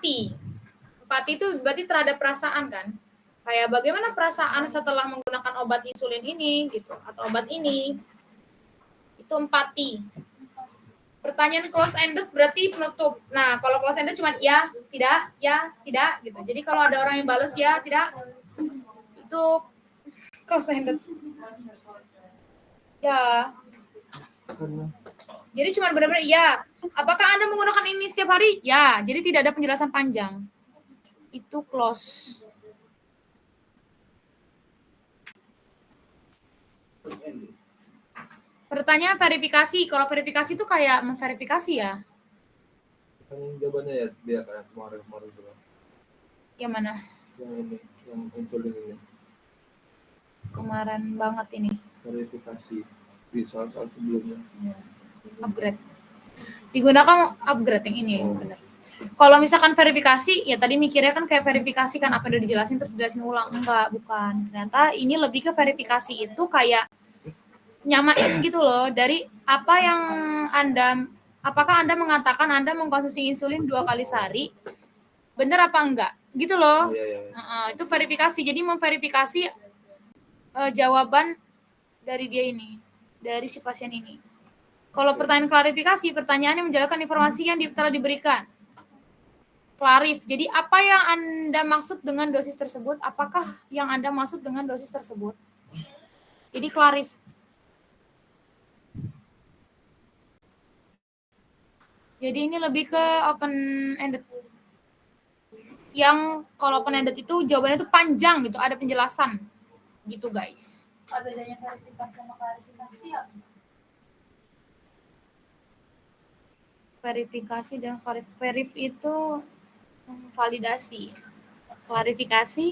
empati. Empati itu berarti terhadap perasaan kan? Kayak bagaimana perasaan setelah menggunakan obat insulin ini gitu atau obat ini. Itu empati. Pertanyaan close ended berarti penutup. Nah, kalau close ended cuma ya, tidak gitu. Jadi kalau ada orang yang balas ya, tidak, itu close ended. Ya. Jadi cuma benar-benar ya. Apakah Anda menggunakan ini setiap hari? Ya. Jadi tidak ada penjelasan panjang. Itu close. Pertanyaan verifikasi. Kalau verifikasi itu kayak memverifikasi ya. Jawabannya ya dia kayak kemarin itu. Yang mana? Yang ini, yang insulin ini. Kemarin banget ini. Verifikasi di soal-soal sebelumnya. Ya. Upgrade. Digunakan upgrade yang ini. Benar. Kalau misalkan verifikasi, ya tadi mikirnya kan kayak verifikasi kan apa yang udah dijelasin terus dijelasin ulang. Enggak, bukan. Ternyata ini lebih ke verifikasi itu kayak nyamain gitu loh dari apa yang apakah Anda mengatakan Anda mengkonsumsi insulin 2 kali sehari, benar apa enggak? Gitu loh. Itu verifikasi. Jadi memverifikasi jawaban dari dia ini, dari si pasien ini. Kalau pertanyaan klarifikasi, pertanyaannya menjelaskan informasi yang telah diberikan. Klarif. Jadi apa yang Anda maksud dengan dosis tersebut? Apakah yang Anda maksud dengan dosis tersebut? Jadi klarif. Jadi ini lebih ke open-ended. Yang kalau open-ended itu jawabannya itu panjang gitu, ada penjelasan. Gitu guys. Apa bedanya verifikasi sama klarifikasi ya? Verifikasi dan verif itu validasi. Klarifikasi?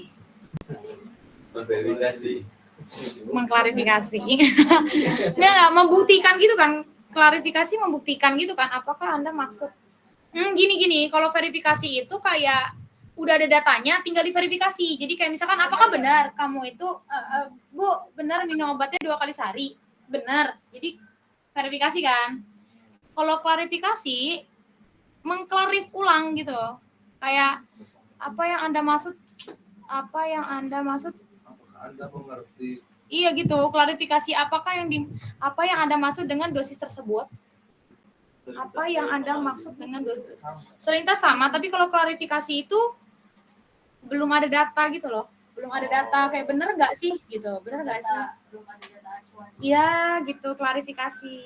Mengklarifikasi. Nggak, membuktikan gitu kan. Klarifikasi membuktikan gitu kan, apakah Anda maksud gini, kalau verifikasi itu kayak udah ada datanya tinggal diverifikasi. Jadi kayak misalkan apakah benar kamu itu Bu, benar minum obatnya 2 kali sehari? Benar. Jadi verifikasi kan. Kalau klarifikasi mengklarif ulang gitu. Kayak apa yang Anda maksud? Apakah Anda mengerti? Iya gitu, klarifikasi apa yang Anda maksud dengan dosis tersebut? Apa yang Anda maksud dengan dosis? Selintas sama, tapi kalau klarifikasi itu belum ada data gitu loh. Belum ada data kayak bener nggak sih gitu. Bener nggak sih? Belum ada data acuan. Iya gitu, klarifikasi.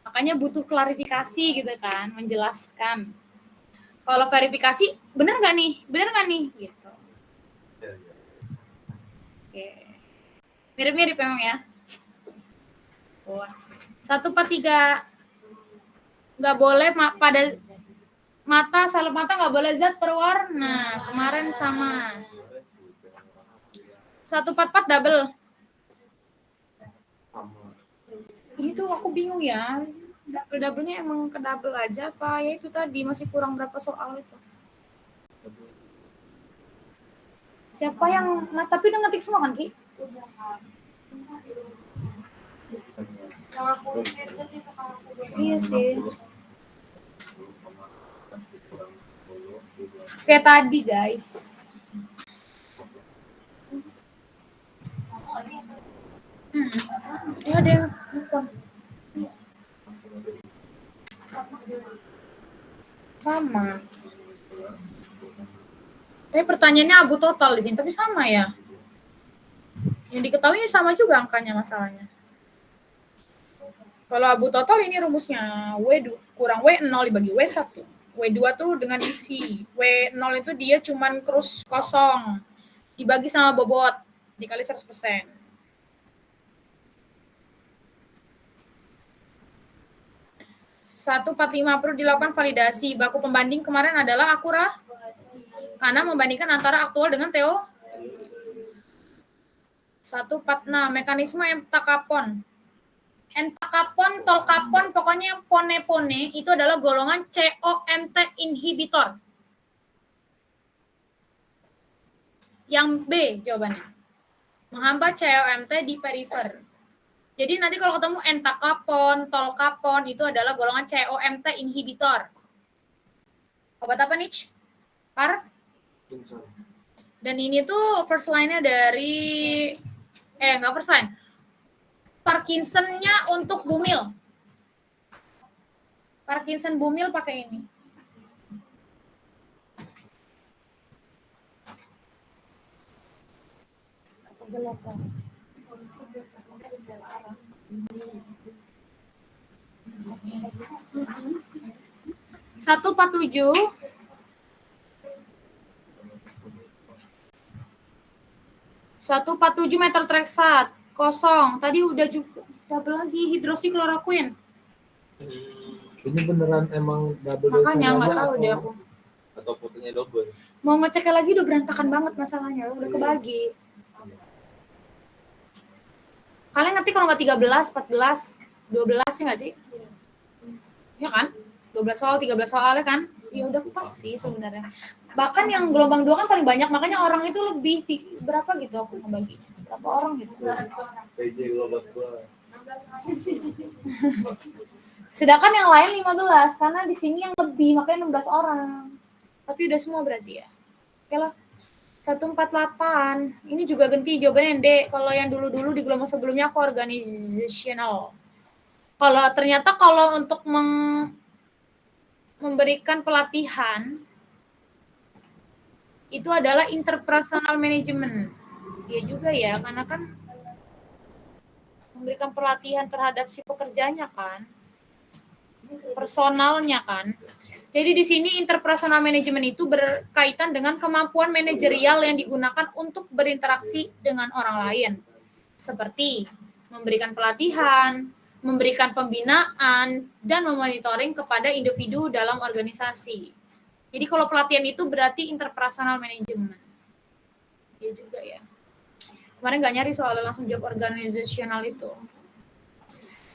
Makanya butuh klarifikasi gitu kan, menjelaskan. Kalau verifikasi, bener nggak nih? Gitu. Oke. Mirip-mirip memang ya. 1/3 nggak boleh pada mata, salep mata nggak boleh zat berwarna. Kemarin sama. 1/4 double. Ini tuh aku bingung ya. Double-nya emang ke double aja apa ya itu tadi masih kurang berapa soal itu. Siapa yang tapi udah ngetik semua kan Ki? Iya sih. Kayak tadi guys. Ya ada yang sama. Tapi pertanyaannya abu total di sini, tapi sama ya. Yang diketahui sama juga angkanya masalahnya. Kalau abu total ini rumusnya W kurang W0 dibagi W1. W2 tuh dengan isi. W0 itu dia cuman krus kosong. Dibagi sama bobot. Dikali 100%. (145) perlu dilakukan validasi. Baku pembanding kemarin adalah karena membandingkan antara aktual dengan teori. 146 mekanisme entakapon. Entakapon, tolkapon, pokoknya pone-pone itu adalah golongan COMT inhibitor. Yang B jawabannya. Menghambat COMT di perifer. Jadi nanti kalau ketemu entakapon, tolkapon itu adalah golongan COMT inhibitor. Obat apa nih? Pingsan. Dan ini tuh first line-nya dari nggak first line. Parkinson-nya untuk bumil. Parkinson bumil pakai ini. Satu 47 metrotrexat kosong. Tadi udah juga double lagi hidroksikloroquine. Ini beneran emang double dose Makanya nggak tahu deh aku. atau fotonya double. Mau ngeceknya lagi udah berantakan banget masalahnya, udah kebagi. Kalian ngerti kalau nggak 13, 14, 12 sih nggak sih? Ya kan? 12 soal, 13 soalnya kan? Ya udah pas sih sebenarnya. Bahkan yang gelombang 2 kan paling banyak, makanya orang itu lebih berapa gitu aku ngebagi. Berapa orang gitu. PJ gelombang 2. Sedangkan yang lain 15, karena di sini yang lebih, makanya 16 orang. Tapi udah semua berarti ya. Oke lah. 148. Ini juga ganti jawabannya D. Kalau yang dulu-dulu di gelombang sebelumnya aku organizational. Kalau untuk memberikan pelatihan itu adalah interpersonal management. Iya juga ya, karena kan memberikan pelatihan terhadap si pekerjanya kan, personalnya kan. Jadi di sini interpersonal management itu berkaitan dengan kemampuan manajerial yang digunakan untuk berinteraksi dengan orang lain. Seperti memberikan pelatihan, memberikan pembinaan, dan memonitoring kepada individu dalam organisasi. Jadi kalau pelatihan itu berarti interpersonal management. Ya juga ya. Kemarin nggak nyari soalnya langsung jawab organizasional itu.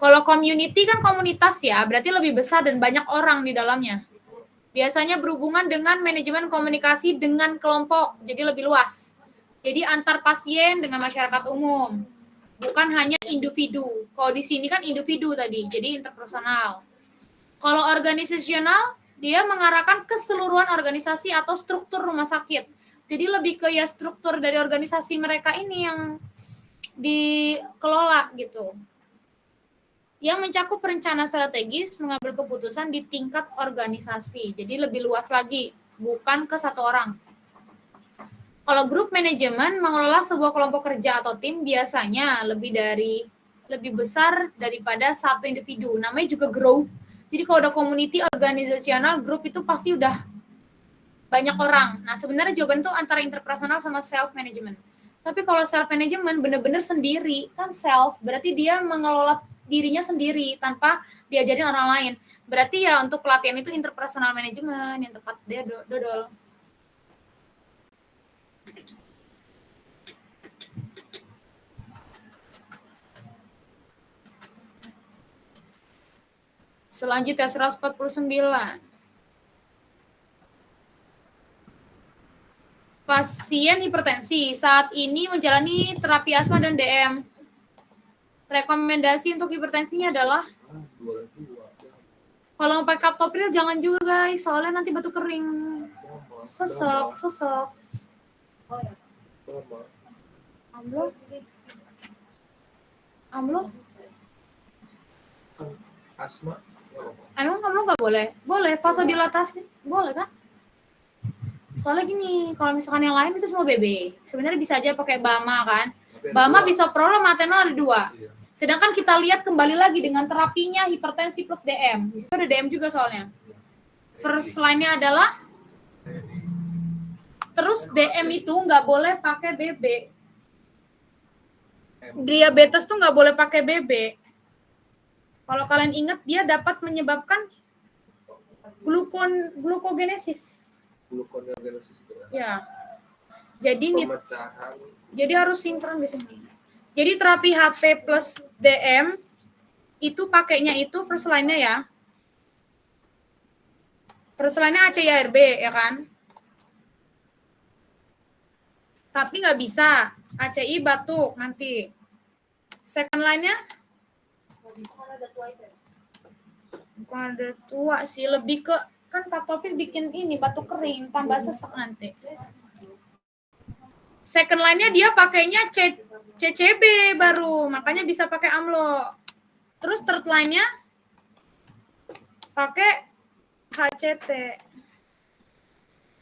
Kalau community kan komunitas ya, berarti lebih besar dan banyak orang di dalamnya. Biasanya berhubungan dengan manajemen komunikasi dengan kelompok, jadi lebih luas. Jadi antar pasien dengan masyarakat umum, bukan hanya individu. Kalau di sini kan individu tadi, jadi interpersonal. Kalau organisasional, dia mengarahkan keseluruhan organisasi atau struktur rumah sakit. Jadi lebih ke ya struktur dari organisasi mereka ini yang dikelola gitu. Yang mencakup rencana strategis, mengambil keputusan di tingkat organisasi. Jadi lebih luas lagi, bukan ke satu orang. Kalau grup manajemen mengelola sebuah kelompok kerja atau tim biasanya lebih besar daripada satu individu. Namanya juga group. Jadi kalau ada community organizasional, grup itu pasti udah banyak orang. Nah sebenarnya jawaban itu antara interpersonal sama self management. Tapi kalau self management benar-benar sendiri, kan self berarti dia mengelola dirinya sendiri tanpa diajarin orang lain. Berarti ya untuk pelatihan itu interpersonal management yang tepat dia dodol. Selanjutnya 149. Pasien hipertensi saat ini menjalani terapi asma dan DM. Rekomendasi untuk hipertensinya adalah kalau pakai captopril jangan juga guys, soalnya nanti batu kering, sesek. Amlo. Asma. Emang amlo nggak boleh? Boleh, vasodilatasi boleh kan? Soalnya gini, kalau misalkan yang lain itu semua BB. Sebenarnya bisa aja pakai BAMA kan? BAMA bisoprol sama atenolol ada 2. Iya. Sedangkan kita lihat kembali lagi dengan terapinya hipertensi plus DM. Di situ ada DM juga soalnya. First line-nya adalah terus DM itu nggak boleh pakai BB. Diabetes tuh nggak boleh pakai BB. Kalau kalian ingat dia dapat menyebabkan glukogenesis. Gluconeogenesis itu kan. Ya. Jadi Pemecahan. Jadi harus sinkron biasanya. Jadi terapi HT plus DM itu pakainya itu first line-nya ya. First line-nya ACIRB ya kan? Tapi nggak bisa. ACI batuk nanti. Second line-nya? Bukan ada tua sih. Lebih ke kan Kaptopil bikin ini batu kering, tambah sesak nanti. Second line-nya dia pakainya CCB baru, makanya bisa pakai AMLO. Terus third line-nya pakai HCT.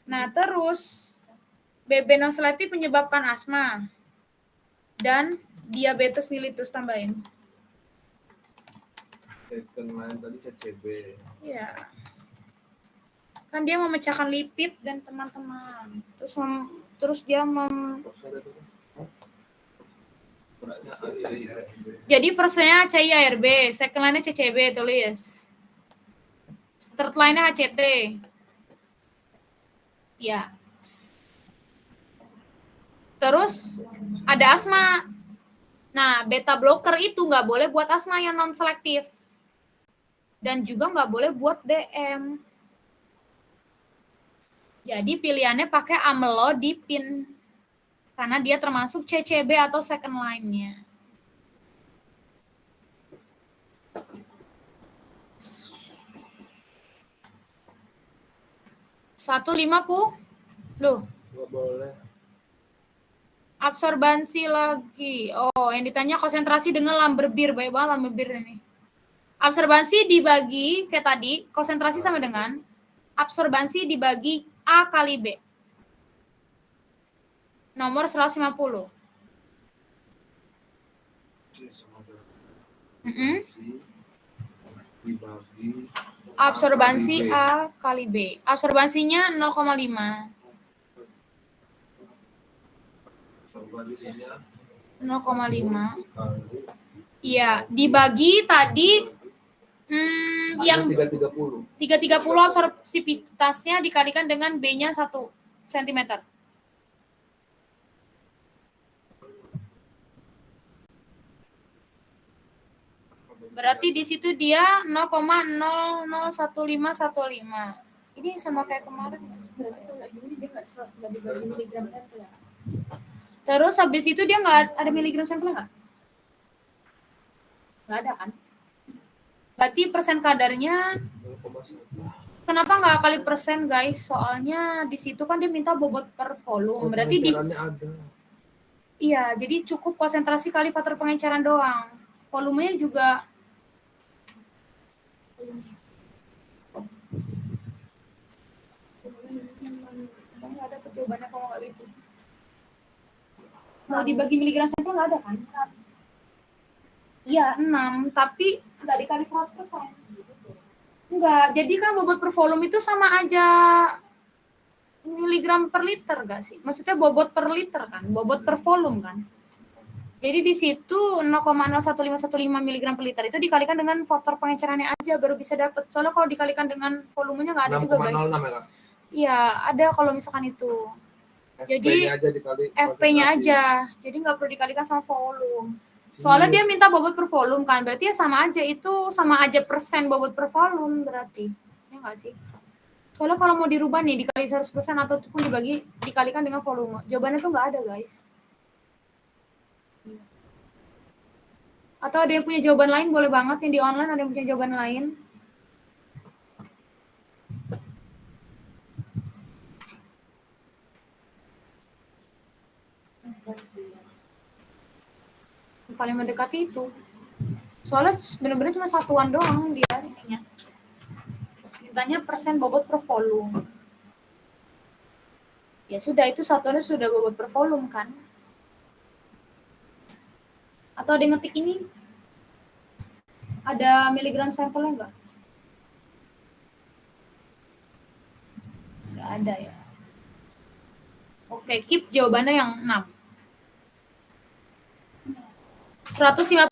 Nah, terus BB non selektif menyebabkan asma dan diabetes mellitus tambahin. Second line tadi CCB. Iya. Kan dia memecahkan lipid dan teman-teman. Terus dia Terusnya ACIRB. jadi first-nya CIRB, second line-nya CCB tulis. Third line-nya HCT. Ya. Terus ada asma. Nah, beta blocker itu nggak boleh buat asma yang non selektif. Dan juga nggak boleh buat DM. Jadi pilihannya pakai amlodipin. Karena dia termasuk CCB atau second line-nya. Satu 50. Loh, Nggak boleh. absorbansi lagi. Oh, yang ditanya konsentrasi dengan Lamberbier. Baik banget Lamberbier ini. Absorbansi dibagi, kayak tadi, konsentrasi sama dengan absorbansi dibagi A kali B. Nomor 150. Dibagi Absorbansi A kali B. Absorbansinya 0,5. Absorbansinya 0,5. dikali Iya, dibagi tadi yang 330. 330 absorpsivitasnya dikalikan dengan B-nya 1 cm. Berarti di situ dia 0,001515. Ini sama kayak kemarin. Berarti kalau gini dia nggak dibagi miligram sampel ya? Terus habis itu dia nggak ada miligram sampel nggak? Nggak ada kan? Berarti persen kadarnya 0,1. kenapa nggak kali persen guys? Soalnya di situ kan dia minta bobot per volume. Berarti di Pengecarannya ada. iya, jadi cukup konsentrasi kali faktor pengenceran doang. Volumenya juga nggak ada percobaannya kalau nggak gitu. Mau dibagi miligram sampel nggak ada kan? Iya, 6, tapi nggak dikali 100%. Enggak, jadi kan bobot per volume itu sama aja miligram per liter nggak sih? Maksudnya bobot per liter kan, bobot per volume kan. Jadi di situ 0,01515 mg per liter itu dikalikan dengan faktor pengencerannya aja baru bisa dapat. Soalnya kalau dikalikan dengan volumenya nggak ada juga guys. 6,06 ya Kak? Iya, ada kalau misalkan itu. Jadi, FP-nya aja dikali FP-nya konsentrasi. aja, jadi nggak perlu dikalikan sama volume. Soalnya dia minta bobot per volume kan, berarti ya sama aja, itu sama aja persen bobot per volume berarti. Ya nggak sih? Soalnya kalau mau dirubah nih, dikali 100% ataupun dikalikan dengan volume. Jawabannya tuh nggak ada guys. Atau ada yang punya jawaban lain, boleh banget yang di online ada yang punya jawaban lain. Yang paling mendekati itu. Soalnya benar-benar cuma satuan doang dia ininya. Mintanya persen bobot per volume. Ya sudah, itu satuannya sudah bobot per volume kan. Atau ada yang ngetik ini? Ada miligram sampelnya enggak? Enggak ada ya. Oke, keep jawabannya yang 6. 151.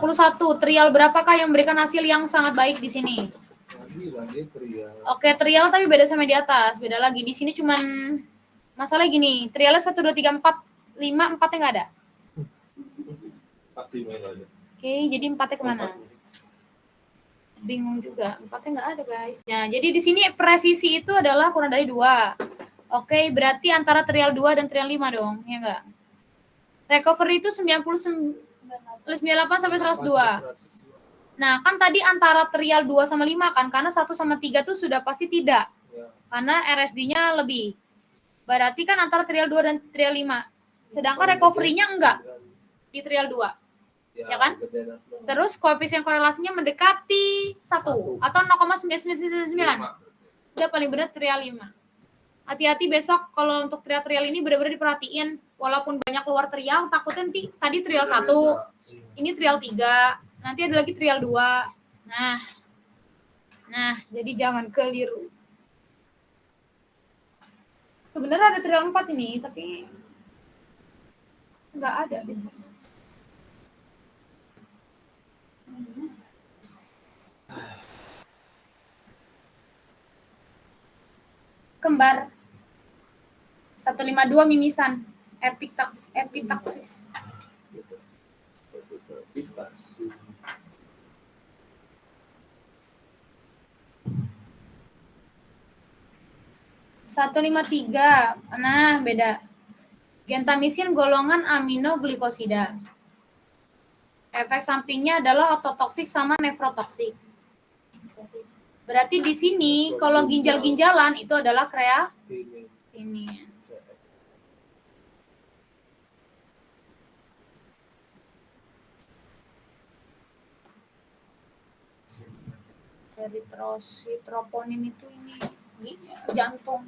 Trial berapakah yang memberikan hasil yang sangat baik di sini? Lagi trial. Oke, trial tapi beda sama di atas. Beda lagi. Di sini cuman masalah gini. Trialnya 1, 2, 3, 4. 5, 4-nya nggak ada. Oke, jadi 4-nya kemana? Bingung juga. 4-nya nggak ada, guys. Nah, jadi di sini presisi itu adalah kurang dari 2. Oke, berarti antara trial 2 dan trial 5 dong. Ya nggak? Recovery itu 98 sampai 102. Nah, kan tadi antara trial 2 sama 5 kan, karena 1 sama 3 tuh sudah pasti tidak. Ya. karena RSD-nya lebih. Berarti kan antara trial 2 dan trial 5. Sedangkan recovery-nya enggak di trial 2. Ya kan? Terus koefisien korelasinya mendekati 1 atau 0,9999. Udah paling benar trial 5. Hati-hati besok kalau untuk trial ini benar-benar diperhatiin. Walaupun banyak keluar trial, takutnya nanti tadi trial 1, ini trial 3, nanti ada lagi trial 2. Nah, jadi jangan keliru. Sebenarnya ada trial 4 ini, tapi nggak ada. Kembar 152 mimisan epitaksis. 153, nah beda. Gentamisin golongan aminoglikosida. Efek sampingnya adalah ototoksik sama nefrotoksik. Berarti di sini kalau ginjal-ginjalan itu adalah kreatinin. Eritrositroponin itu ini jantung.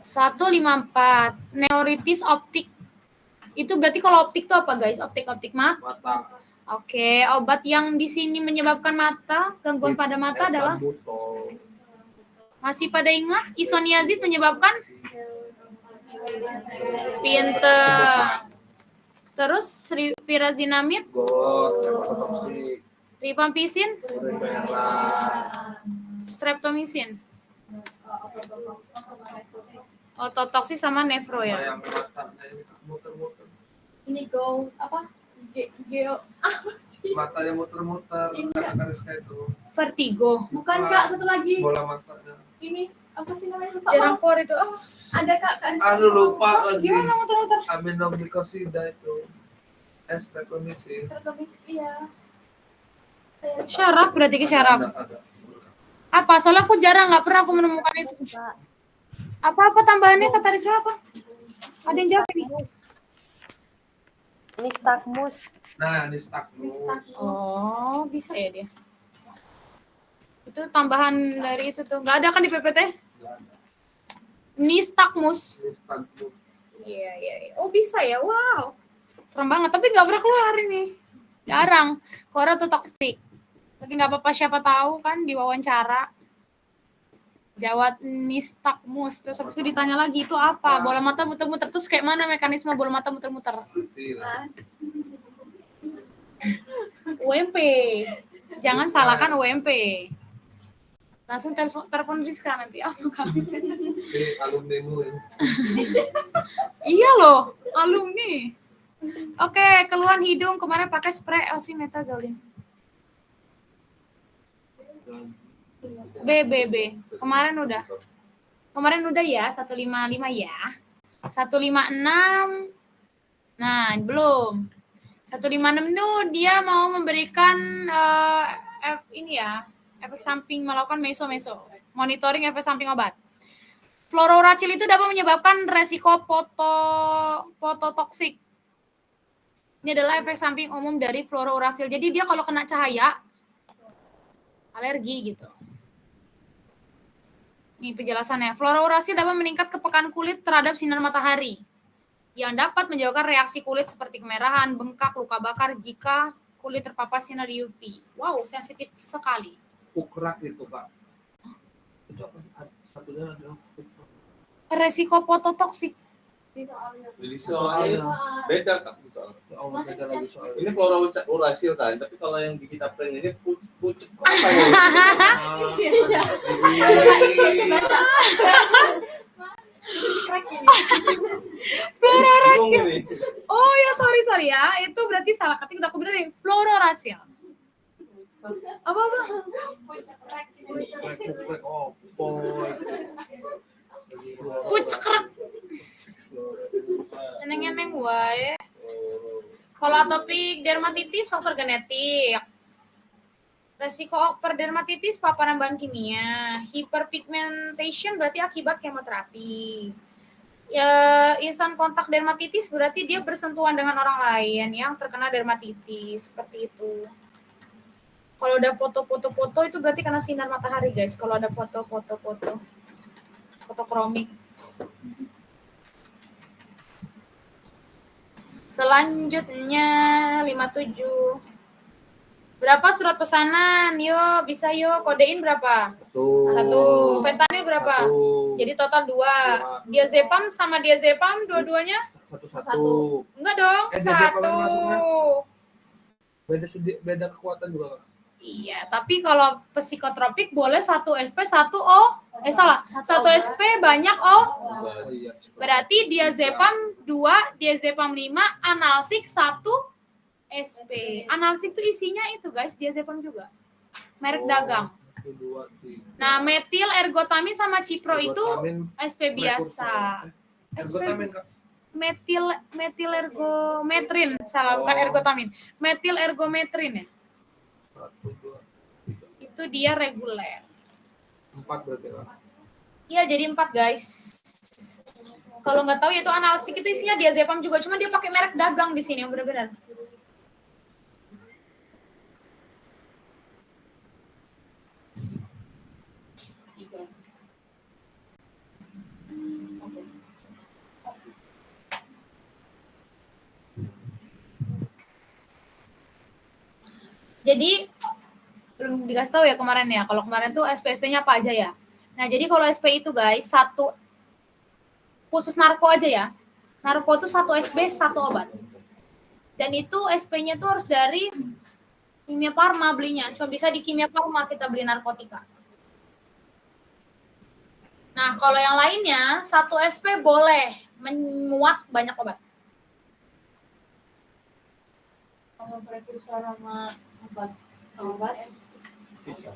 Satu 54 neuritis optik. Itu berarti kalau optik itu apa guys? Optik mata. Oke, obat yang di sini menyebabkan mata, gangguan pada mata adalah masih pada ingat isoniazid menyebabkan pinter. Terus pirazinamid, rifampicin, streptomycin, ototoksik sama nefro ya. Ini go apa? Geo apa sih? Matanya muter-muter, garis kayak itu. Vertigo. Bukan Kak, satu lagi. Bola matanya. Ini apa sih namanya? Lupa. Jarang keluar itu. Ada Kak, garis. Aduh lupa lagi. Gimana muter-muter? Aminoglikosida itu. Streptomycin. Iya. Syaraf berarti ke syaraf. Ada. Apa? Soalnya aku jarang, nggak pernah aku menemukan itu. Apa tambahannya kata Rizka apa? Ada yang jawab ini? Nistagmus. Nah, nistagmus. Oh, bisa ya dia. Itu tambahan dari itu tuh. Nggak ada kan di PPT? Nistagmus. Iya. Oh, bisa ya. Wow. Serem banget, tapi nggak pernah keluar ini. Jarang. Keluar ototoksik. Tapi nggak apa-apa, siapa tahu kan di wawancara. Jawab nistagmus. Terus habis itu ditanya lagi, itu apa? Bola mata muter-muter. Terus kayak mana mekanisme bola mata muter-muter? UMP. Jangan salahkan UMP. Langsung telepon Rizka nanti. Alumnimu ya. Iya loh, alumni. Oke, keluhan hidung kemarin pakai spray oxymetazoline. BBB. Kemarin udah ya, 155 ya. 156. Nah, belum. 156 itu dia mau memberikan efek samping, melakukan meso. Monitoring efek samping obat. Fluorouracil itu dapat menyebabkan resiko fototoksik. Ini adalah efek samping umum dari fluorouracil. Jadi dia kalau kena cahaya, alergi gitu. Ini penjelasannya. Fluorouracil dapat meningkat kepekaan kulit terhadap sinar matahari, yang dapat menyebabkan reaksi kulit seperti kemerahan, bengkak, luka bakar jika kulit terpapar sinar UV. Wow, sensitif sekali. Ukrak itu, Kak. Itu apa? Satunya ada Resiko fototoksik. Jadi soalnya beda Kak soalnya. Allah beda lagi soal Ini fluorouracil kan, tapi kalau yang di kita prank ini pucuk apa Fluorouracil. Oh ya, sorry ya. Itu berarti salah ketik, udah aku bener nih. Fluorouracil. Apa? Kukrek, oh, boy. Puckrek. Neneng-neneng wae. Kalau atopik dermatitis faktor genetik. Resiko perdermatitis paparan bahan kimia. Hyperpigmentation berarti akibat kemoterapi. Ya, instan kontak dermatitis berarti dia bersentuhan dengan orang lain yang terkena dermatitis, seperti itu. Kalau ada foto itu berarti kena sinar matahari, guys. Kalau ada foto kromik. Selanjutnya 57. Berapa surat pesanan? Yo, bisa yo. Kodein berapa? 1. Fentanyl berapa? 1. Jadi total 2. Diazepam sama diazepam dua-duanya? 1. Enggak dong, Diazepam 1. Beda kekuatan juga. Iya, tapi kalau psikotropik boleh 1 SP 1 O. Salah. 1 SP banyak O. Oh iya. Berarti diazepam 2, diazepam 5, analsik 1 SP. Analsik itu isinya itu, guys, diazepam juga. Merek dagang. 1, 2, 3. Nah, metil ergotamin sama cipro itu Ergotamin, SP biasa. Ergotamin, Kak. Metil ergometrin, salah, bukan ergotamin. Metil ergometrin ya. 1, 2, 3. Itu dia reguler. 4 berarti, Kak. Iya, jadi 4, guys. Kalau nggak tahu ya itu analsik itu isinya diazepam juga, cuma dia pakai merek dagang di sini yang benar-benar. Jadi belum dikasih tahu ya kemarin ya. Kalau kemarin tuh SP-SP-nya apa aja ya. Nah, jadi kalau SP itu guys, satu khusus narko aja ya. Narko itu 1 SP 1 obat. Dan itu SP-nya tuh harus dari Kimia Farma belinya. Cuma bisa di Kimia Farma kita beli narkotika. Nah, kalau yang lainnya 1 SP boleh memuat banyak obat. Kalau prekursor sama obat Bisa.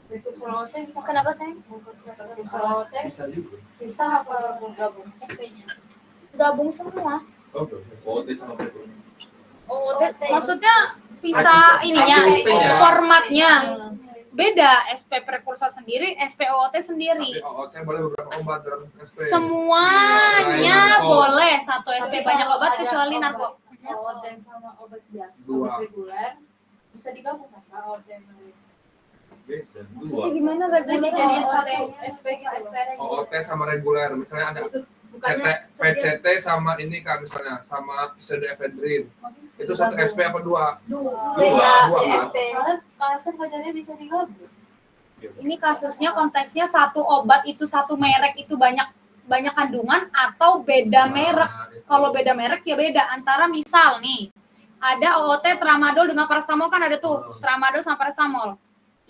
prekursor OT bisa Kenapa, sayang? prekursor OT Bisa juga. bisa apa gabung SP-nya? Gabung semua. Oh, OT sama betul. Oh, maksudnya bisa ininya, SP-nya. formatnya. Beda, SP prekursor sendiri, SPOOT Tapi sendiri. OOT boleh beberapa obat dalam SP. Semuanya Narko. boleh 1 SP Tapi banyak kalau obat ada kecuali obat- narko. OT sama obat biasa, 2. obat reguler bisa digabung kan OT sama Beda. Maksudnya 2. gimana Jadi dijadiin reguler? satu SP gitu loh. OOT sama reguler. Misalnya ada PCT sama ini Kak, misalnya sama pseudoephedrine. Itu 1 SP apa 2? Beda Dua, di kan? SP. Soalnya kaset ngajarnya bisa digabung. Ini kasusnya konteksnya 1 obat itu 1 merek itu banyak kandungan atau beda merek. Kalau beda merek ya beda. Antara misal nih, ada OOT tramadol dengan paracetamol kan ada tuh, tramadol sama paracetamol.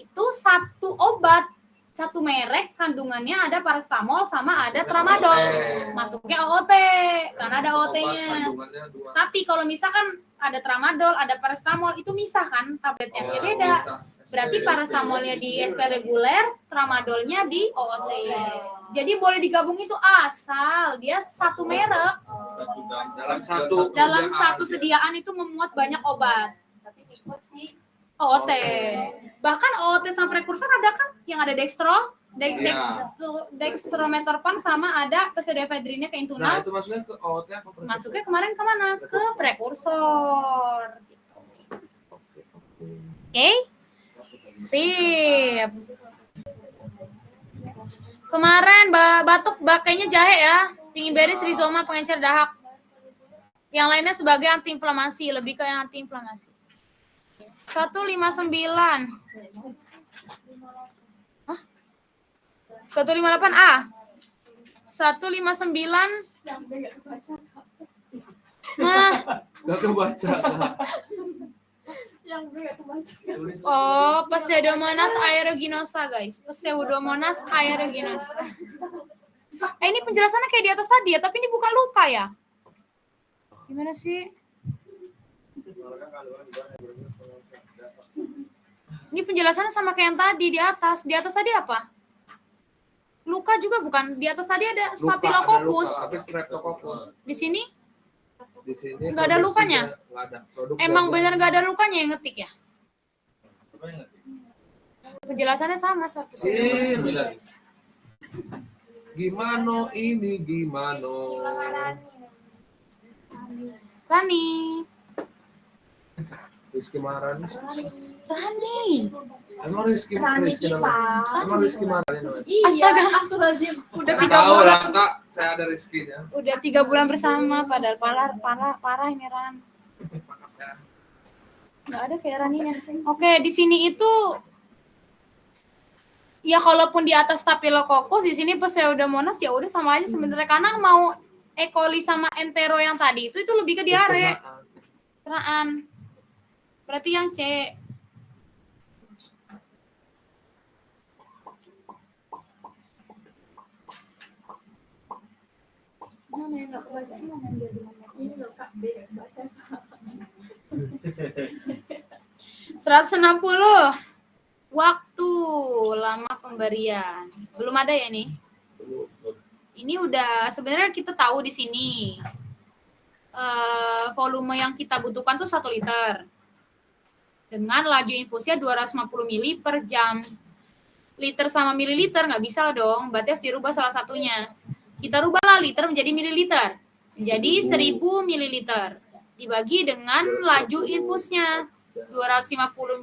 Itu 1 obat, 1 merek kandungannya ada paracetamol sama ada tramadol. Masuknya OOT karena ada OOT-nya. Kandungannya 2. Tapi kalau misalkan ada tramadol, ada paracetamol itu misah kan tabletnya, ya beda. Berarti paracetamolnya di SP reguler, tramadolnya di OOT. Jadi boleh digabung itu asal dia 1 merek. Dalam satu sediaan itu memuat banyak obat. Tapi ikut sih OOT. Bahkan OOT sama prekursor ada kan yang ada dextromethorphan sama ada pseudoephedrine Nah, keintunal. itu maksudnya ke OOT apa? Masuknya kemarin kemana? Ke prekursor. Oke? Sip. Kemarin batuk kayaknya jahe ya. Tinggi beris, rizoma, pengencer dahak. Yang lainnya sebagai antiinflamasi, lebih ke yang antiinflamasi. 159. Hah? 158A. 159. Nah, Gak kebaca. yang gue gak kebaca. oh, Pseudomonas aeruginosa, guys. Pseudomonas aeruginosa. Ini penjelasannya kayak di atas tadi ya, tapi ini bukan luka ya. Gimana sih? Ini penjelasannya sama kayak yang tadi di atas. Di atas tadi apa? Luka juga bukan. Di atas tadi ada Luka, ada luka, Staphylococcus. tapi streptococcus. Di sini Di sini Nggak ada lukanya? Nggak ada. Produk emang jagung. benar nggak ada lukanya yang ngetik ya? Apa yang ngerti? Penjelasannya sama Ih, Sembilan. Gimana ini gimana? Rani. Rizky Maharani. Rani. Emang Rizky namanya? Emang Rizky Maharani namanya? Iya, Astaga. Astagfirullahaladzim. Udah Nggak 3 tahu bulan. lah kak, saya ada Rizky-nya. Udah 3 bulan bersama, padahal parah ini Ran. Nggak ada kayak Raninya. Oke, di sini itu ya kalaupun di atas Staphylococcus, di sini Pseudomonas ya udah sama aja sebenarnya, karena mau E. coli sama Entero yang tadi itu lebih ke diare. Pencernaan. Berarti yang C. Mana yang nggak kebaca? Mana yang dia bilang? Ini loh Kak, B. Baca. 160. Waktu lama pemberian. Belum ada ya nih? Ini udah sebenarnya kita tahu di sini volume yang kita butuhkan tuh 1 liter. Dengan laju infusnya 250 ml per jam. Liter sama mililiter nggak bisa dong, berarti harus dirubah salah satunya. Kita rubahlah liter menjadi mililiter. Jadi 1000 mililiter dibagi dengan laju infusnya 250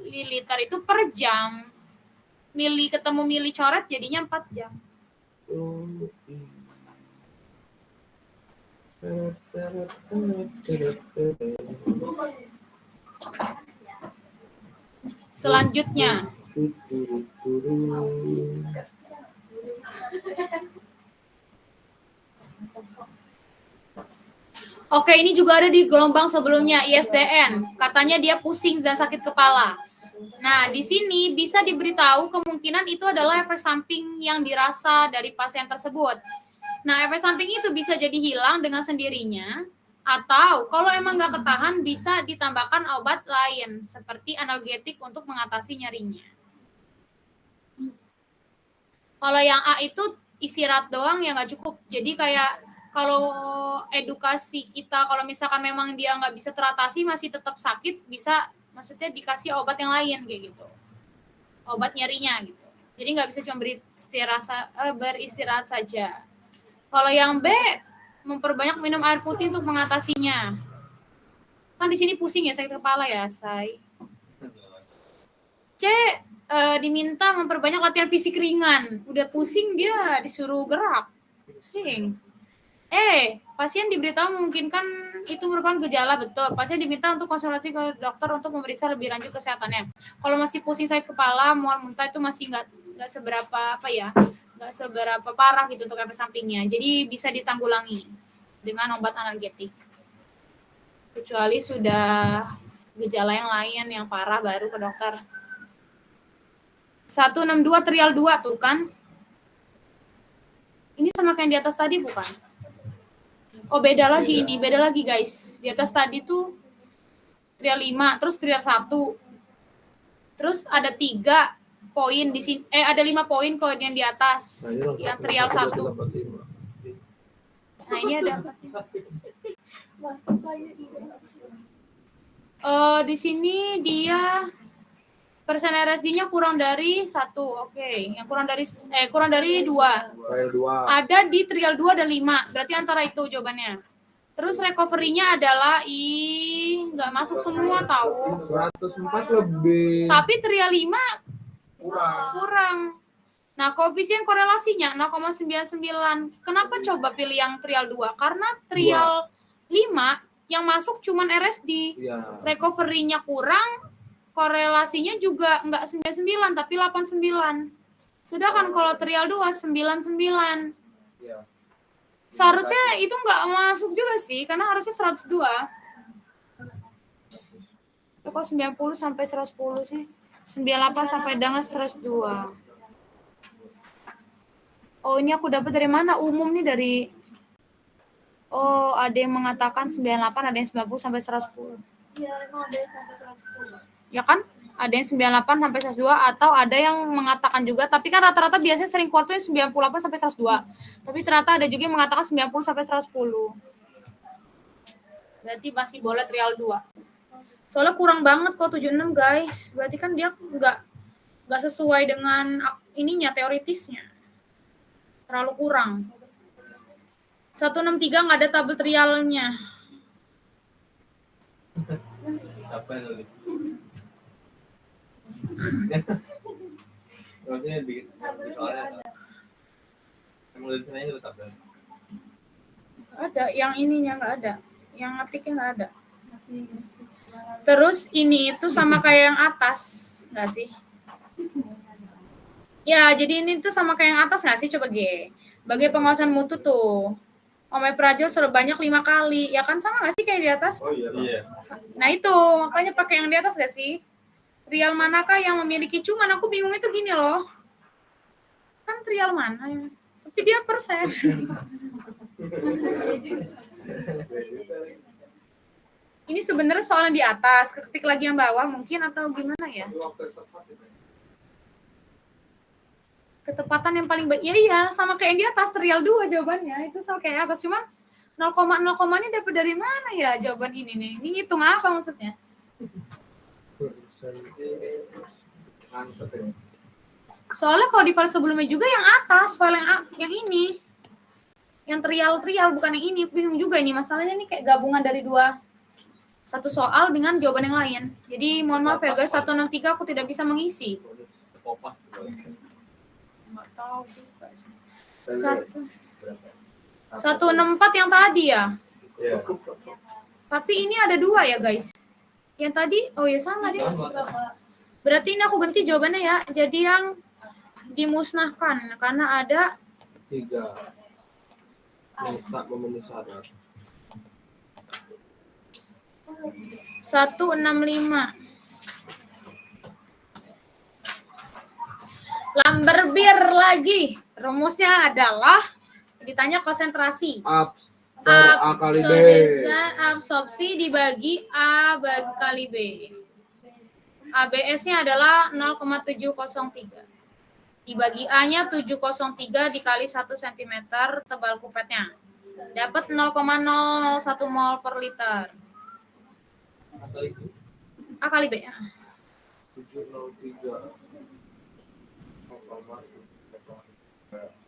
mililiter itu per jam. Mili ketemu mili coret jadinya 4 jam. Selanjutnya, oke, ini juga ada di gelombang sebelumnya, ISDN. Katanya dia pusing dan sakit kepala. Nah, di sini bisa diberitahu kemungkinan itu adalah efek samping yang dirasa dari pasien tersebut. Nah, efek samping itu bisa jadi hilang dengan sendirinya, atau kalau emang nggak ketahan bisa ditambahkan obat lain, seperti analgetik untuk mengatasi nyerinya. Kalau yang A itu istirahat doang ya nggak cukup. Jadi kayak kalau edukasi kita, kalau misalkan memang dia nggak bisa teratasi, masih tetap sakit, bisa maksudnya dikasih obat yang lain kayak gitu. Obat nyerinya gitu. Jadi nggak bisa cuma beristirahat saja. Kalau yang B, memperbanyak minum air putih untuk mengatasinya. Kan di sini pusing ya, sakit kepala ya, say. C, diminta memperbanyak latihan fisik ringan. Udah pusing dia disuruh gerak. Pusing. Pasien diberitahu memungkinkan itu merupakan gejala, betul. Pasien diminta untuk konsultasi ke dokter untuk memeriksa lebih lanjut kesehatannya. Kalau masih pusing, sakit kepala, mual muntah itu masih nggak seberapa nggak seberapa parah gitu untuk efek sampingnya. Jadi bisa ditanggulangi dengan obat analgetik. Kecuali sudah gejala yang lain yang parah baru ke dokter. 162 trial 2 tuh kan. Ini sama kayak yang di atas tadi bukan? Oh beda lagi ini, beda lagi guys. Di atas tadi tuh trial 5, terus trial 1. Terus ada 3 poin di sini, ada 5 poin kalau yang di atas. Yang trial 1. Nah, ini ada Masuk lagi. di sini dia persen RSD-nya kurang dari 1. Oke. Yang kurang dari 2. Trial 2. Ada di trial 2 dan 5. Berarti antara itu jawabannya. Terus recovery-nya adalah nggak masuk semua tahu. 104 lebih. Tapi trial 5 kurang. Nah, koefisien korelasinya 0,99. Kenapa coba pilih yang trial 2? Karena trial 5 yang masuk cuman RSD. Iya. Recovery-nya kurang, korelasinya juga enggak 99 tapi 89. Sedangkan kalau trial 2 99. Iya. Seharusnya itu enggak masuk juga sih karena harusnya 102. Kok 90 sampai 110 sih? 98 sampai dengan 102. Oh, ini aku dapat dari mana? Umum nih dari ada yang mengatakan 98, ada yang 90 sampai 110. Iya, emang ada yang sampai 110. Ya kan? Ada yang 98 sampai 102 atau ada yang mengatakan juga, tapi kan rata-rata biasanya sering keluar tuh yang 98 sampai 102. Tapi ternyata ada juga yang mengatakan 90 sampai 110. Berarti masih boleh trial 2. Soalnya kurang banget kok 76 guys. Berarti kan dia nggak sesuai dengan ininya teoritisnya. Terlalu kurang. 163 nggak ada tabel trialnya. Apa yang nulis? Maksudnya bikin soalnya emang tulisannya itu tabel. Ada, yang ininya nggak ada. Yang ngetiknya nggak ada. Terus ini itu sama kayak yang atas, nggak sih? Ya, jadi ini tuh sama kayak yang atas nggak sih? Coba G. Bagi pengawasan mutu tuh. Omeprazol sebanyak 5 kali. Ya kan sama nggak sih kayak di atas? Oh iya. Nah itu, makanya pakai yang di atas nggak sih? Trial manakah yang memiliki, cuman aku bingung itu gini loh. Kan trial mana ya? Tapi dia persen. Ini sebenarnya soal yang di atas, ketik lagi yang bawah mungkin atau gimana ya? Ketepatan yang paling baik. Ya iya, sama kayak yang di atas, trial 2 jawabannya. Itu sama kayak atas, cuman 0,0 ini dapat dari mana ya jawaban ini nih? Ini hitung apa maksudnya? Soalnya kalau di file sebelumnya juga yang atas, file yang ini. Yang trial bukan yang ini. Bingung juga ini, masalahnya nih kayak gabungan dari satu soal dengan jawaban yang lain. Jadi mohon maaf ya guys, 163 aku tidak bisa mengisi. Kopas. Nggak tahu juga sih. 164 yang tadi ya. Iya. Tapi ini ada 2 ya guys. Yang tadi, oh ya sama deh. Berarti ini aku ganti jawabannya ya. Jadi yang dimusnahkan karena ada 3 yang tak memenuhi syarat. 165. Lamberbir lagi. Rumusnya adalah ditanya konsentrasi. A kali B. Absorpsi dibagi A kali B. ABS-nya adalah 0,703. Dibagi A-nya 703 dikali 1 cm tebal kupetnya. Dapat 0,001 mol per liter. A kali B. 703.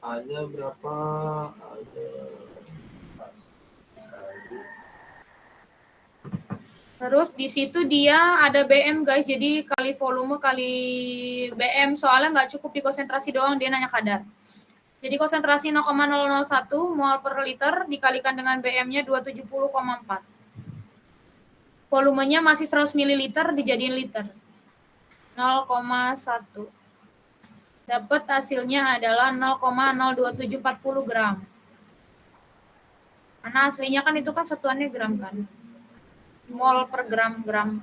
A-nya berapa? Terus di situ dia ada BM guys, jadi kali volume kali BM, soalnya nggak cukup di konsentrasi doang, dia nanya kadar. Jadi konsentrasi 0,001 mol per liter dikalikan dengan BM-nya 270,4. Volumenya masih 100 ml dijadiin liter. 0,1. Dapat hasilnya adalah 0,02740 gram. Karena aslinya kan itu kan satuannya gram kan. Mol per gram.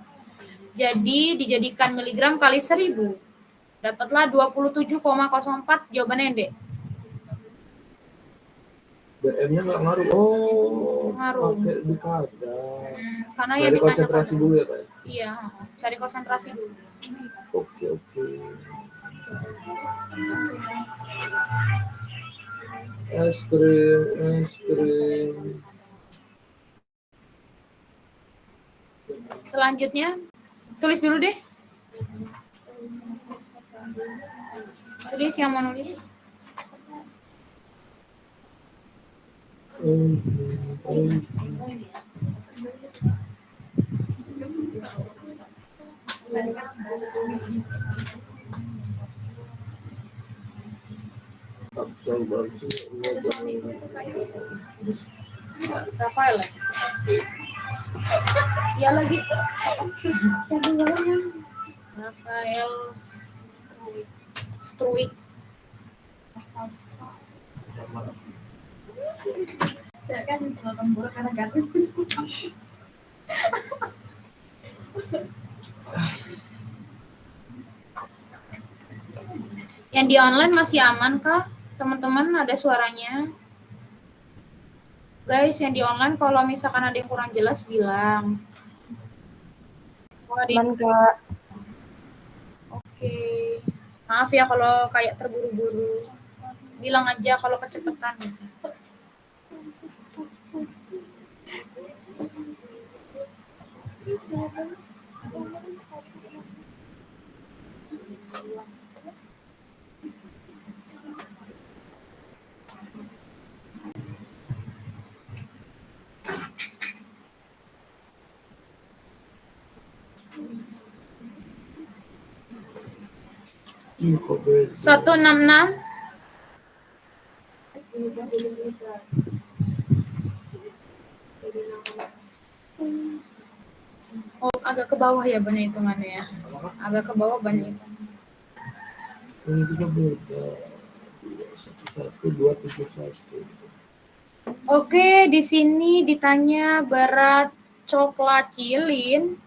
Jadi dijadikan miligram kali 1000. Dapatlah 27,04 jawabannya Dek. BM-nya nggak ngaruh. Oh, Ngaruh. pakai di kadar. Karena yang Dari ditanya konsentrasi kadar. dulu ya, Pak? Iya, cari konsentrasi dulu. Oke. Es krim. Selanjutnya, tulis dulu deh. Tulis yang mau nulis. Rafael ya? Ya lagi. Rafael Struik. Saya kan nonton bola karena gatel. Yang di online masih aman kah? Teman-teman ada suaranya? Guys, yang di online kalau misalkan ada yang kurang jelas bilang. Aman, Kak. Oke. Maaf ya kalau kayak terburu-buru. Bilang aja kalau kecepatan. Ih, kok beda? 166. Oh, agak ke bawah ya banyak hitungannya ya. Agak ke bawah banyak hitungan. Ini juga beda. 211, 271. Oke, di sini ditanya berat coklat cilin.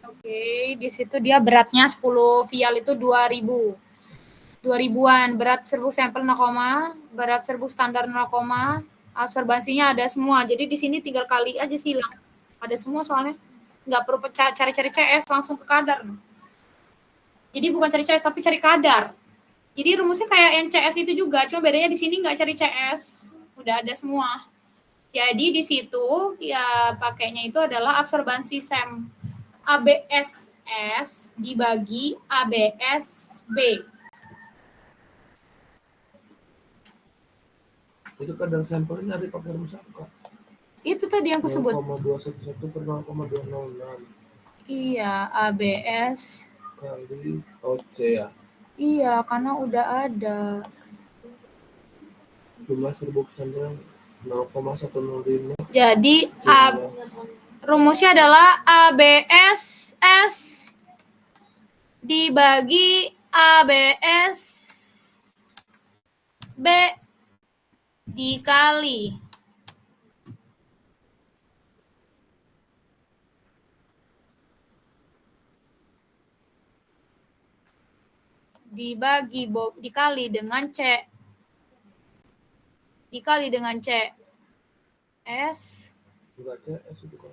Oke, di situ dia beratnya 10 vial itu 2000. 2000-an, berat 1000 sampel 0, berat 1000 standar 0, absorbansinya ada semua. Jadi di sini tinggal kali aja silang. Ada semua soalnya. Nggak perlu cari-cari CS, langsung ke kadar. Jadi bukan cari CS, tapi cari kadar. Jadi rumusnya kayak yang CS itu juga, cuma bedanya di sini nggak cari CS. Udah ada semua. Jadi di situ ya pakainya itu adalah absorbansi SEM. ABSS dibagi ABSB. Itu kadar sampelnya ada pakai rumus apa? Itu tadi yang aku sebut. 0,211 per 0,206 Iya, ABS. kali OC ya. Iya, karena udah ada. Jumlah serbuk standar 0,105. Jadi rumusnya adalah ABSS dibagi ABSB dikali dikali dengan C dikali dengan CS. Enggak CS itu kan.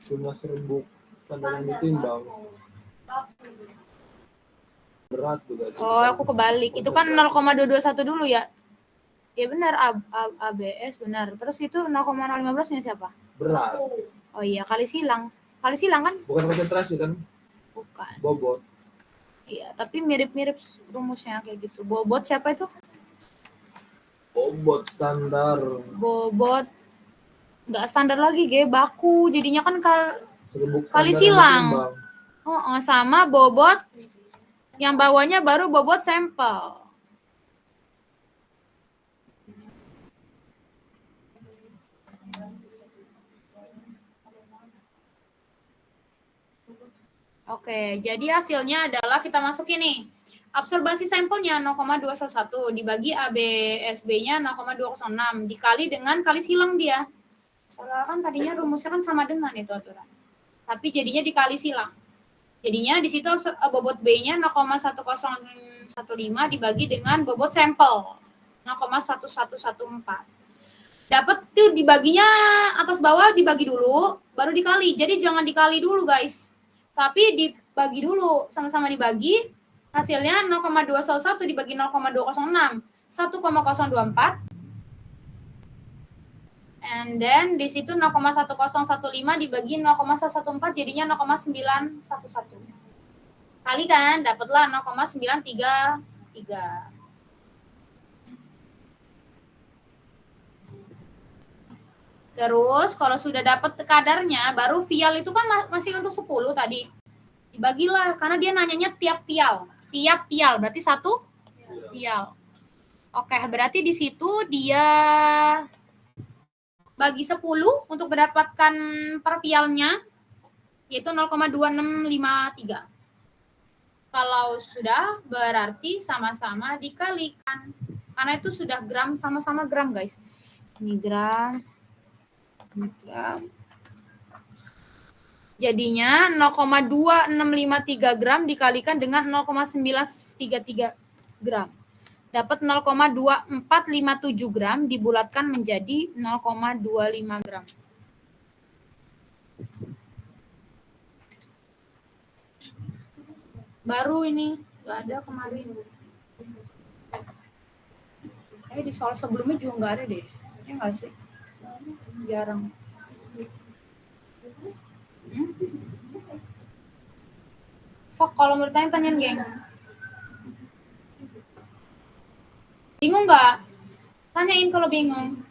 Jumlah serbuk standar yang ditimbang. Berat juga. Oh, aku kebalik. Itu kan 0,221 dulu ya. Ya benar, ABS benar. Terus itu 0,015 nya siapa? Berat. Oh iya, kali silang. Kali silang kan? Bukan konsentrasi kan? Bukan. Bobot. Iya, tapi mirip-mirip rumusnya kayak gitu. Bobot siapa itu? Bobot standar. Bobot nggak standar lagi, baku. Jadinya kan Serbuk kali standar yang silang. ditimbang. Sama bobot yang bawahnya baru bobot sampel. Oke, jadi hasilnya adalah kita masuk ini. Absorbansi sampelnya 0,211 dibagi ABSB-nya 0,206 dikali dengan kali silang dia. Soalnya kan tadinya rumusnya kan sama dengan itu aturan. Tapi jadinya dikali silang. Jadinya di situ bobot B-nya 0,1015 dibagi dengan bobot sampel 0,1114. Dapat tuh dibaginya atas bawah dibagi dulu, baru dikali. Jadi jangan dikali dulu, guys. Tapi dibagi dulu, sama-sama dibagi. Hasilnya 0,211 dibagi 0,206, 1,024. And then di situ 0,1015 dibagi 0,114 jadinya 0,911. Kali kan dapatlah 0,933. Terus kalau sudah dapat kadarnya baru vial itu kan masih untuk 10 tadi. Dibagilah karena dia nanyanya tiap pial. Tiap pial berarti 1 pial. Oke, berarti di situ dia bagi 10 untuk mendapatkan per pialnya yaitu 0,2653. Kalau sudah berarti sama-sama dikalikan. Karena itu sudah gram, sama-sama gram, guys. Ini gram. Ini gram. Jadinya 0,2653 gram dikalikan dengan 0,933 gram. dapat 0,2457 gram dibulatkan menjadi 0,25 gram. Baru ini, nggak ada kemarin. Di soal sebelumnya juga nggak ada deh. Ya nggak sih? Jarang. Sok kalau mau ditanya tanyain geng. Bingung nggak? Tanyain kalau bingung.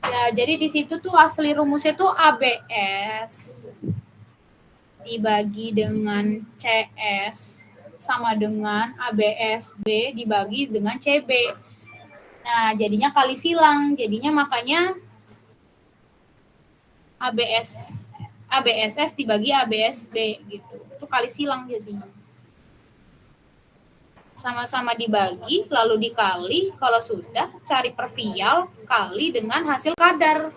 Ya, jadi di situ tuh asli rumusnya tuh ABS dibagi dengan CS sama dengan ABSB dibagi dengan CB. Nah, jadinya kali silang. Jadinya makanya ABSS dibagi ABSB gitu. Itu kali silang jadinya. Sama-sama dibagi, lalu dikali, kalau sudah cari pervial, kali dengan hasil kadar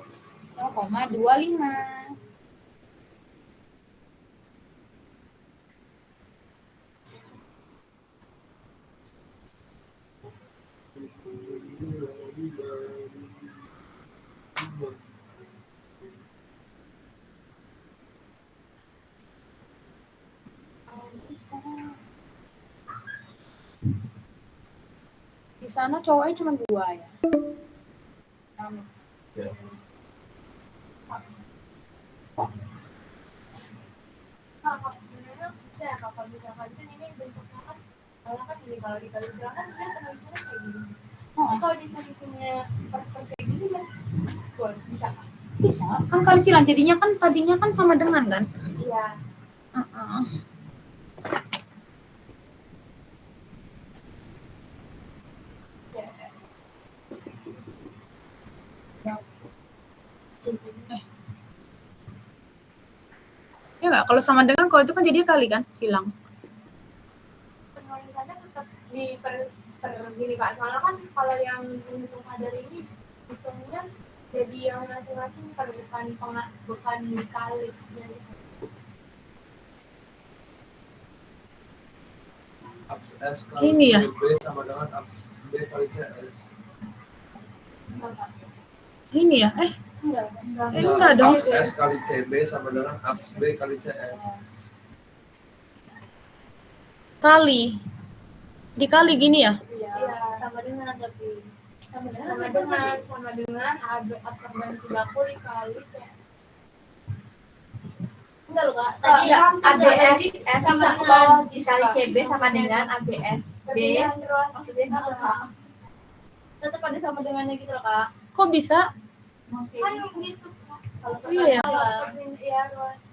0,25. Di sana cowoknya cuma 2 ya. Ya. Sebenarnya bisa ya Kak, kalau misalkan kan ini bentuknya kan kalau dikali silang kan sebenarnya penulisannya kayak gini. Tapi kalau ditulisinnya per kayak gini kan boleh, bisa Kak? Bisa, kan kali silang. Jadinya kan tadinya kan sama dengan kan? Iya. Ya nggak, kalau sama dengan, kalau itu kan jadinya kali kan, silang. Penulisannya tetap di per gini Kak, soalnya kan kalau yang hitung kadar ini hitungnya jadi yang masing-masing per bukan dikali. S kali Ini ya? B sama dengan B kali CS. Ini ya? Enggak dong. S kali CB sama dengan B kali CS. Kali. Dikali gini ya? Iya, sama dengan tapi sama dengan absorbensi baku dikali C. Enggak loh Kak, tadi ABSS sama dengan dikali CB sama dengan ABSB. Maksudnya gitu Kak. Tetap ada sama dengannya gitu loh Kak. Kok bisa? Kan gitu Kak. Iya. Iya,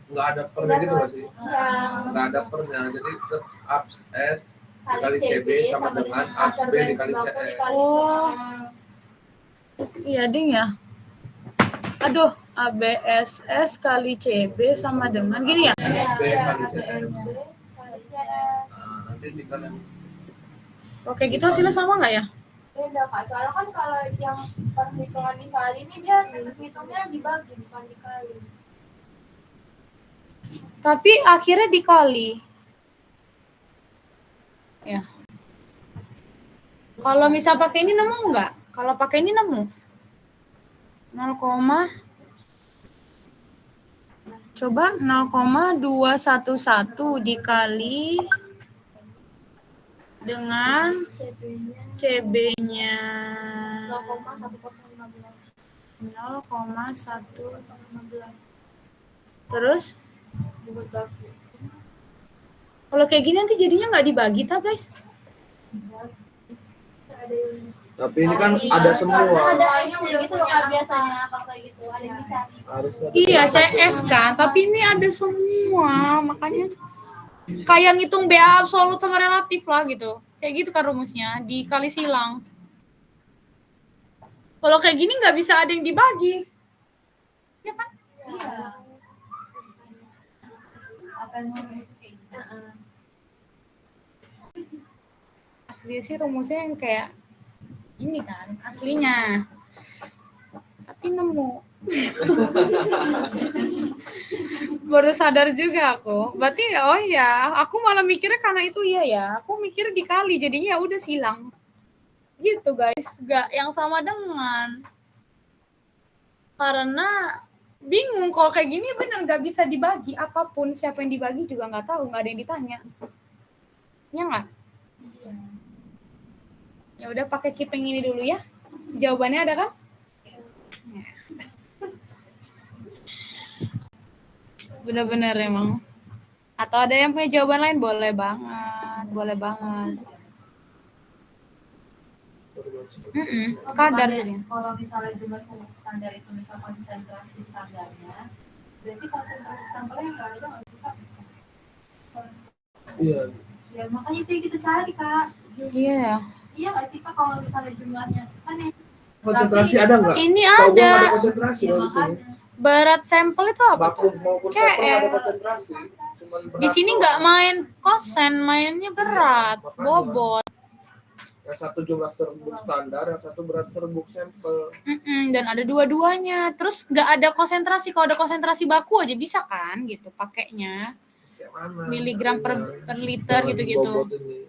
Nggak ada pernya gitu nggak sih? Iya. Nggak ada pernya, jadi tetap ABS S dikali CB sama dengan ABS B dikali CS. Oh. Iya ding ya. Aduh, ABSS kali CB sama dengan gini ya? ABS B kali CS. Kali CS. Nah, nanti tinggal yang Oke, gitu hasilnya sama nggak ya? Beda Kak, soalnya kan kalau yang perhitungan di soal ini dia hitungnya dibagi bukan dikali. Tapi akhirnya dikali. Ya. Kalau misal pakai ini nemu nggak? Kalau pakai ini nemu. 0, coba 0,211 dikali dengan CB-nya 0,1015. Terus kalau kayak gini nanti jadinya nggak dibagi tak guys? tapi ini kan ada semua. Ada X gitu loh Kak biasanya kalau kayak gitu, ada yang dicari. Harusnya Iya CS kan, tapi ini ada semua, makanya kayak ngitung BA absolut sama relatif lah gitu. Kayak gitu kan rumusnya, dikali silang. Kalau kayak gini nggak bisa ada yang dibagi. Ya kan? Iya. Apa yang mau rumus kayak gitu? Asli sih rumusnya yang kayak ini kan, aslinya. Tapi nemu. Baru sadar juga aku. Berarti oh ya, aku malah mikirnya karena itu iya ya. Aku mikir dikali jadinya ya udah silang. Gitu guys, gak yang sama dengan. Karena bingung kalau kayak gini bener nggak bisa dibagi apapun, siapa yang dibagi juga nggak tahu, nggak ada yang ditanya. Ya nggak? Ya udah pakai keeping ini dulu ya. Jawabannya ada kan? Bener-bener emang. Atau ada yang punya jawaban lain? Boleh banget, boleh banget. Kadar jadinya. Kalau misalnya jumlah standar itu misal konsentrasi standarnya, berarti konsentrasi sampelnya nggak ada nggak sih Kak? Iya. Ya makanya itu yang kita cari Kak. Iya. Iya nggak sih Kak kalau misalnya jumlahnya kan ya? Konsentrasi ada nggak? Ini Tahu gua nggak ada. ada konsentrasi Ya kalau di sini. makanya. Berat sampel itu apa tuh? Bakum maupun sampel nggak ada CR. konsentrasi. Cuman Di berat sini doang. nggak main kosen, mainnya berat, Makanya. bobot. Yang satu jumlah serbuk standar, yang satu berat serbuk sampel. Dan ada dua-duanya. Terus nggak ada konsentrasi. Kalau ada konsentrasi baku aja bisa kan gitu pakainya. Kayak mana? Miligram per liter Jangan gitu-gitu. bobot ini.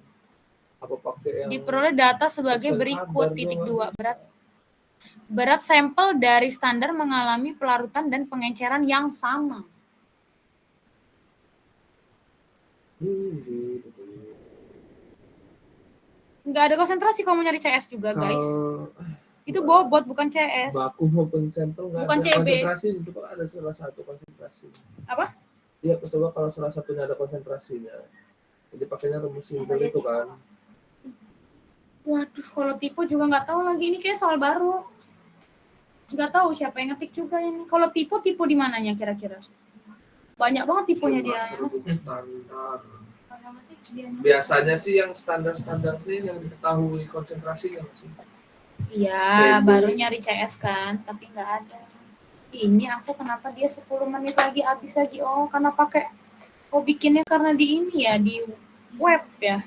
Apa pakai yang Diperoleh data sebagai persen berikut. kadar Titik doang. 2 berat sampel dari standar mengalami pelarutan dan pengenceran yang sama. gitu. Nggak ada konsentrasi kalau mau nyari CS juga guys. Kalau Itu bobot bukan CS. baku maupun sampel nggak Bukan ada CB. konsentrasi, itu kan ada salah satu konsentrasi. Apa? Iya, coba kalau salah satunya ada konsentrasinya. Jadi pakainya rumus simpel itu kan. Waduh, kalau tipe juga nggak tahu lagi. Ini kayak soal baru. Nggak tahu siapa yang ngetik juga ini. Kalau tipe di mananya kira-kira? Banyak banget tipenya dia. Serbuk standar. Kalau ngetik dia Biasanya sih yang standar-standarnya yang diketahui konsentrasinya sih. Iya, CB. baru nyari CS kan, tapi nggak ada. Ini aku kenapa dia 10 menit lagi habis lagi? Oh, karena pakai. Oh, bikinnya karena di ini ya, di web ya.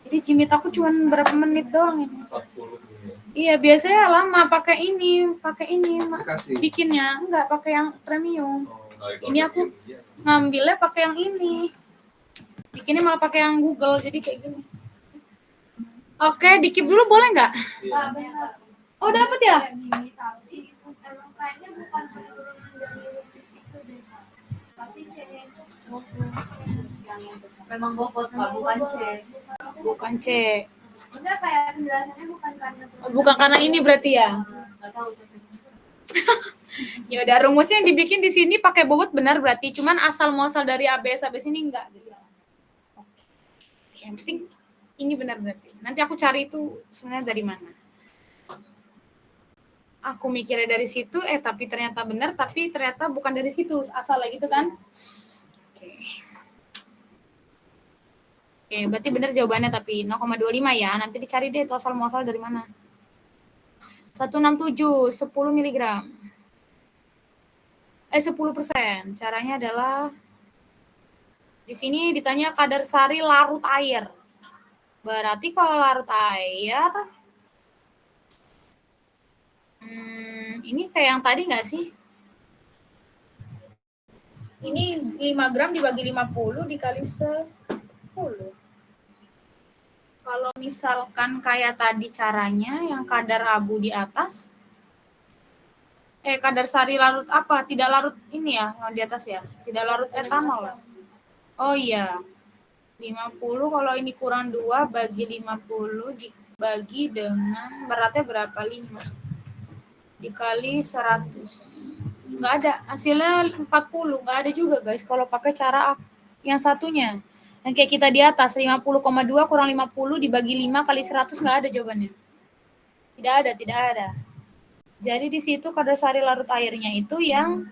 Jadi Jimit aku cuma berapa menit doang ini. 40 gitu. Iya, biasanya lama pakai ini Aplikasi. bikinnya, enggak pakai yang premium. Oh, nggak Ini aku ngambilnya pakai yang ini. Bikinnya malah pakai yang Google, jadi kayak gini. Oke, di-keep dulu boleh nggak? Pak benar. Oh, dapat ya? Kayak gini tapi emang kayaknya bukan penurunan dari listrik itu deh Kak. Tapi C-nya itu memang bobot Kak, bukan C. Bukan C. Maksudnya kayak penjelasannya bukan karena Bukan karena ini berarti ya? Nggak tahu tapi. Ya udah, rumusnya yang dibikin di sini pakai bobot benar berarti, cuman asal muasal dari ABS ini enggak gitu. Oke, yang penting ini benar berarti. Nanti aku cari itu sebenarnya dari mana. Aku mikirnya dari situ, tapi ternyata benar, tapi ternyata bukan dari situ, asal lagi gitu kan. Oke. Oke, berarti benar jawabannya tapi 0,25 ya. Nanti dicari deh itu asal muasal dari mana. 167, 10 mg. 10%. Caranya adalah di sini ditanya kadar sari larut air. Berarti kalau larut air, ini kayak yang tadi nggak sih? Ini 5 gram dibagi 50 dikali 10. Kalau misalkan kayak tadi caranya yang kadar abu di atas, kadar sari larut apa? Tidak larut ini ya, yang di atas ya? Tidak larut etanol. Oh iya. 50 kalau ini kurang 2 bagi 50 dibagi dengan beratnya berapa? 5 dikali 100 nggak ada, hasilnya 40. Nggak ada juga guys kalau pakai cara yang satunya yang kayak kita di atas. 50,2 kurang 50 dibagi 5 kali 100 nggak ada jawabannya. Tidak ada. Jadi di situ kadar sari larut airnya itu yang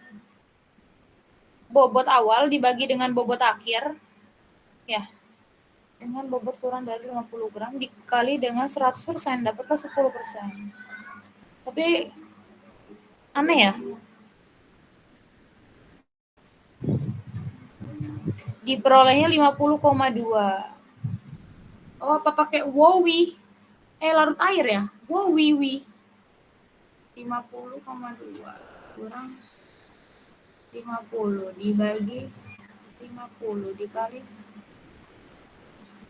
bobot awal dibagi dengan bobot akhir ya, dengan bobot kurang dari 50 gram dikali dengan 100%, dapatlah 10%. Tapi aneh ya. Diperolehnya 50,2. Oh, apa pakai wowi? Larut air ya? Wowi. 50,2 kurang 50 dibagi 50 dikali,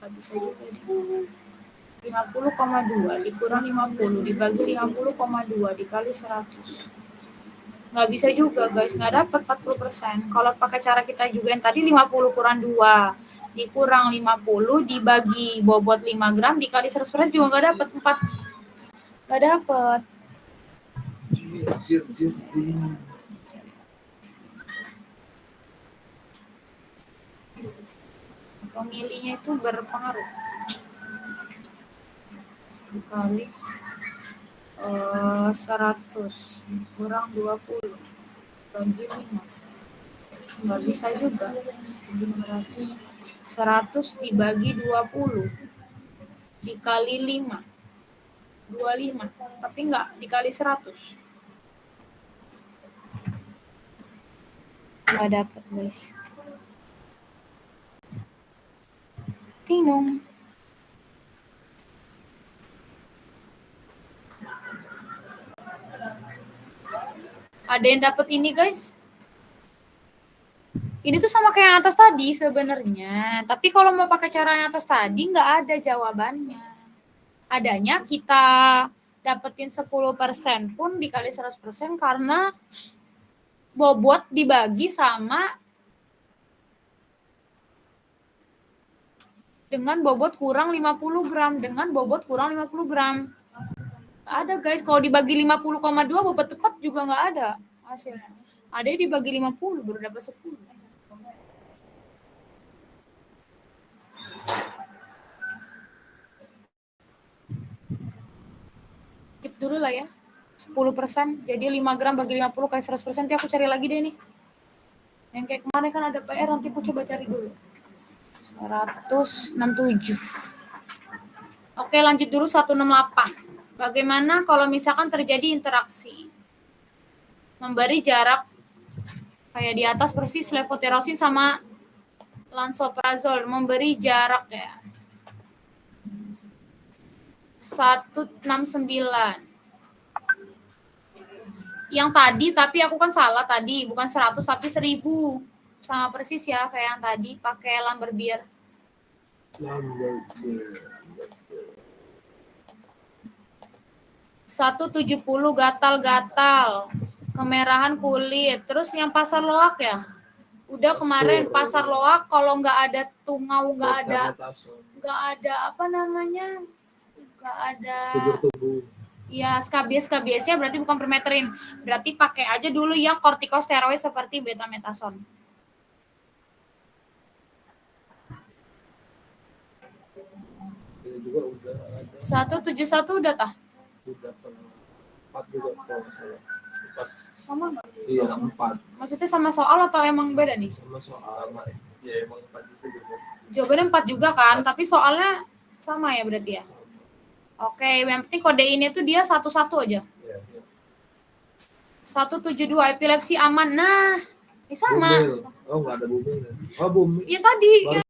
nggak bisa juga deh. 50,2 dikurang 50 dibagi 50,2 dikali 100. Nggak bisa juga guys, nggak dapat 40%. Kalau pakai cara kita juga yang tadi 50 kurang 2 dikurang 50 dibagi bobot 5 gram dikali 100% juga nggak dapat 4. Nggak dapat. Atau milinya itu berpengaruh. Dikali 100 kurang 20 bagi 5. Nggak bisa juga. 100 dibagi 20 dikali 5. 25. Tapi nggak dikali 100. Nggak dapat guys. Bingung. Ada yang dapat ini guys? Ini tuh sama kayak yang atas tadi sebenarnya. Tapi kalau mau pakai cara yang atas tadi nggak ada jawabannya. Adanya kita dapetin 10% pun dikali 100% karena bobot dibagi sama dengan bobot kurang 50 gram. Dengan bobot kurang 50 gram. Ada guys, kalau dibagi 50,2 bobot tepat juga nggak ada hasilnya. Ada yang dibagi 50 baru dapat 10. Skip dulu lah ya. 10%, jadi 5 gram bagi 50 kali 100%, nanti aku cari lagi deh nih. Yang kayak kemarin kan ada PR, nanti aku coba cari dulu. 167. Oke, lanjut dulu 168. Bagaimana kalau misalkan terjadi interaksi? Memberi jarak kayak di atas persis levotirosin sama lansoprazol, memberi jarak ya. 169. Yang tadi, tapi aku kan salah tadi, bukan 100 tapi 1000. Sama persis ya kayak yang tadi, pakai Lamberbier. 170 gatal-gatal, kemerahan kulit. Terus yang pasar loak ya? Udah kemarin pasar loak kalau nggak ada tungau, nggak ada apa namanya? Nggak ada. Ya, skabies-skabiesnya berarti bukan permeterin. Berarti pakai aja dulu yang kortikosteroid seperti betametason. Ini juga udah ada. 171 udah tah? Udah 4 juga kalau salah. 4. Sama nggak? Iya, 4. Maksudnya sama soal atau emang beda nih? Sama soal. Ya emang 4 itu juga. Jawabannya 4 juga kan, tapi soalnya sama ya berarti ya? Oke, yang penting kode ini tuh dia 11 aja. Iya. 172 epilepsi aman. Nah, ini sama. Bumil. Oh, nggak ada bumil. Oh, bumil. Iya tadi.